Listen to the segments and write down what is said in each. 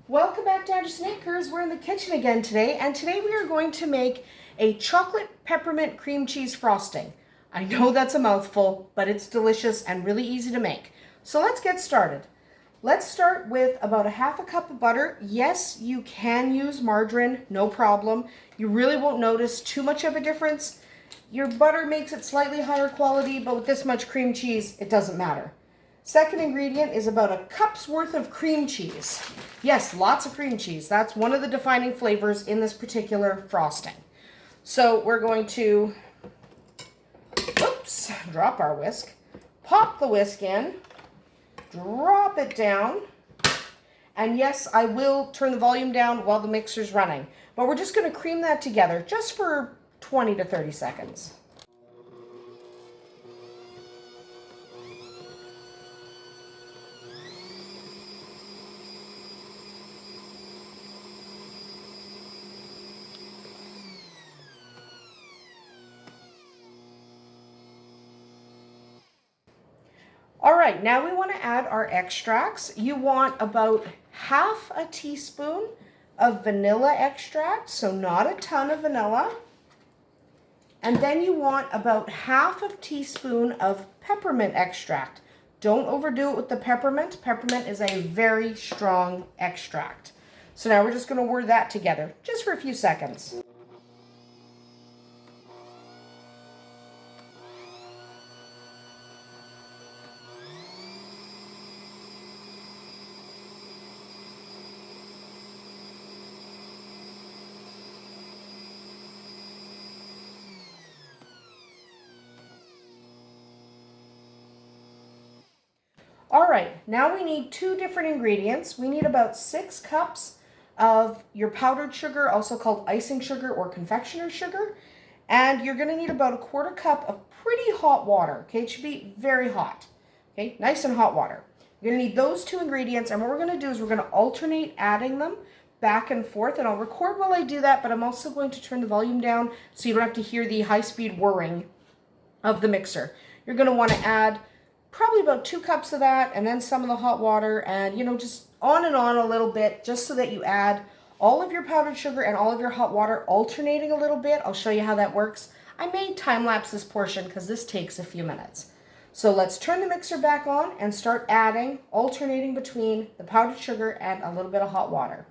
Welcome back to Andersen Acres. We're in the kitchen again today, and today we are going to make a chocolate peppermint cream cheese frosting. I know that's a mouthful, but it's delicious and really easy to make. So let's get started. Let's start with about a half a cup of butter. Yes, you can use margarine, no problem. You really won't notice too much of a difference. Your butter makes it slightly higher quality, but with this much cream cheese, it doesn't matter. Second ingredient is about a cup's worth of cream cheese. Yes, lots of cream cheese. That's one of the defining flavors in this particular frosting. So we're going to, drop our whisk, pop the whisk in, drop it down, and yes, I will turn the volume down while the mixer's running. But we're just going to cream that together just for 20 to 30 seconds. All right, now we want to add our extracts. You want about half a teaspoon of vanilla extract, so not a ton of vanilla. And then you want about half a teaspoon of peppermint extract. Don't overdo it with the peppermint. Peppermint is a very strong extract. So now we're just going to whir that together just for a few seconds. All right, now we need two different ingredients. We need about 6 cups of your powdered sugar, also called icing sugar or confectioner's sugar. And you're gonna need about a 1/4 cup of pretty hot water, okay? It should be very hot, okay? Nice and hot water. You're gonna need those two ingredients, and what we're gonna do is we're gonna alternate adding them back and forth, and I'll record while I do that, but I'm also going to turn the volume down so you don't have to hear the high-speed whirring of the mixer. You're gonna wanna add probably about 2 cups of that, and then some of the hot water, and just on and on a little bit, just so that you add all of your powdered sugar and all of your hot water, alternating a little bit. I'll show you how that works. I may time lapse this portion because this takes a few minutes. So let's turn the mixer back on and start adding, alternating between the powdered sugar and a little bit of hot water.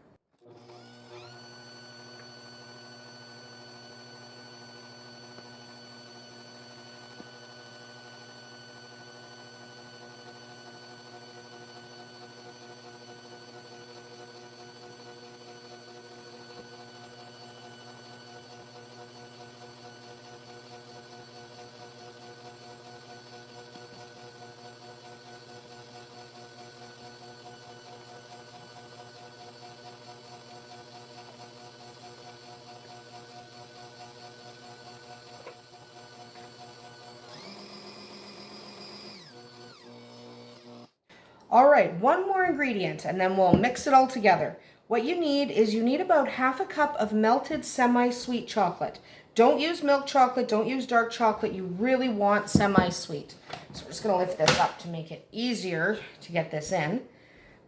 All right, one more ingredient and then we'll mix it all together. What you need is about half a cup of melted semi-sweet chocolate. Don't use milk chocolate, don't use dark chocolate. You really want semi-sweet. So we're just gonna lift this up to make it easier to get this in.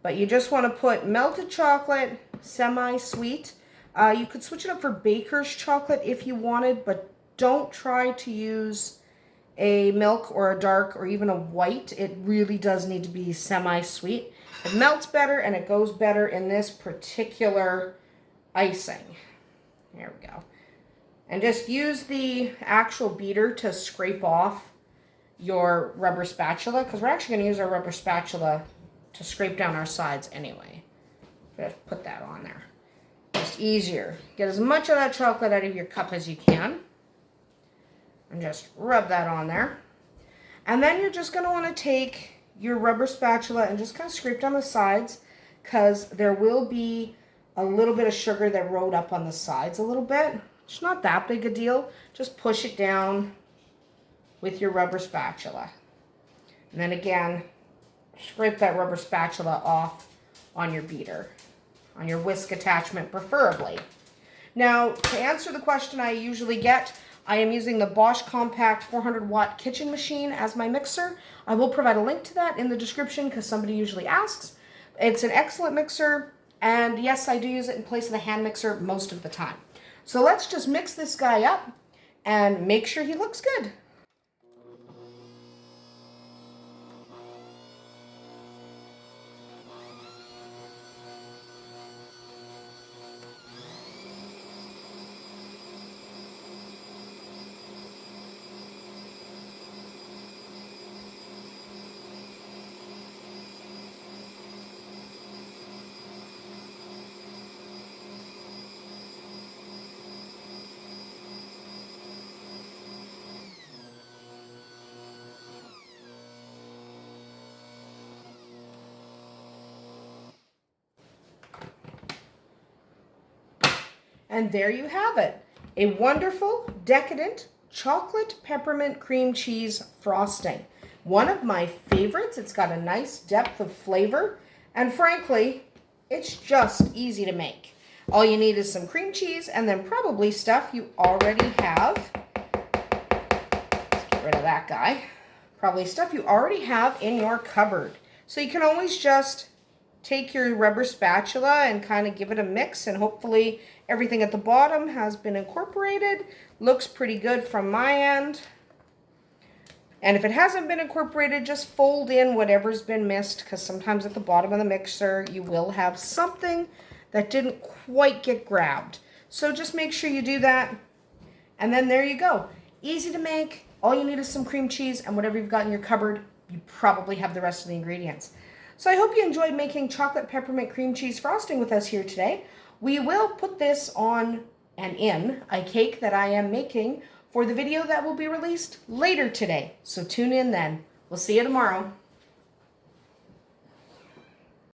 But you just wanna put melted chocolate, semi-sweet. You could switch it up for baker's chocolate if you wanted, but don't try to use a milk or a dark or even a white. It really does need to be semi-sweet. It melts better and it goes better in this particular icing. There we go. And just use the actual beater to scrape off your rubber spatula, because we're actually going to use our rubber spatula to scrape down our sides anyway. Just put that on there. Just easier. Get as much of that chocolate out of your cup as you can. And just rub that on there. And then you're just going to want to take your rubber spatula and just kind of scrape down the sides, because there will be a little bit of sugar that rode up on the sides a little bit. It's not that big a deal. Just push it down with your rubber spatula. And then again, scrape that rubber spatula off on your beater, on your whisk attachment preferably. Now, to answer the question I usually get, I am using the Bosch Compact 400 watt kitchen machine as my mixer. I will provide a link to that in the description because somebody usually asks. It's an excellent mixer. And yes, I do use it in place of the hand mixer most of the time. So let's just mix this guy up and make sure he looks good. And there you have it, a wonderful, decadent chocolate peppermint cream cheese frosting. One of my favorites. It's got a nice depth of flavor, and frankly, it's just easy to make. All you need is some cream cheese and then probably stuff you already have. Let's get rid of that guy. Probably stuff you already have in your cupboard. So you can always just take your rubber spatula and kind of give it a mix, and hopefully everything at the bottom has been incorporated. Looks pretty good from my end. And if it hasn't been incorporated, just fold in whatever's been missed, because sometimes at the bottom of the mixer you will have something that didn't quite get grabbed. So just make sure you do that. And then there you go. Easy to make. All you need is some cream cheese, and whatever you've got in your cupboard, you probably have the rest of the ingredients. So I hope you enjoyed making chocolate peppermint cream cheese frosting with us here today. We will put this on and in a cake that I am making for the video that will be released later today. So tune in then. We'll see you tomorrow.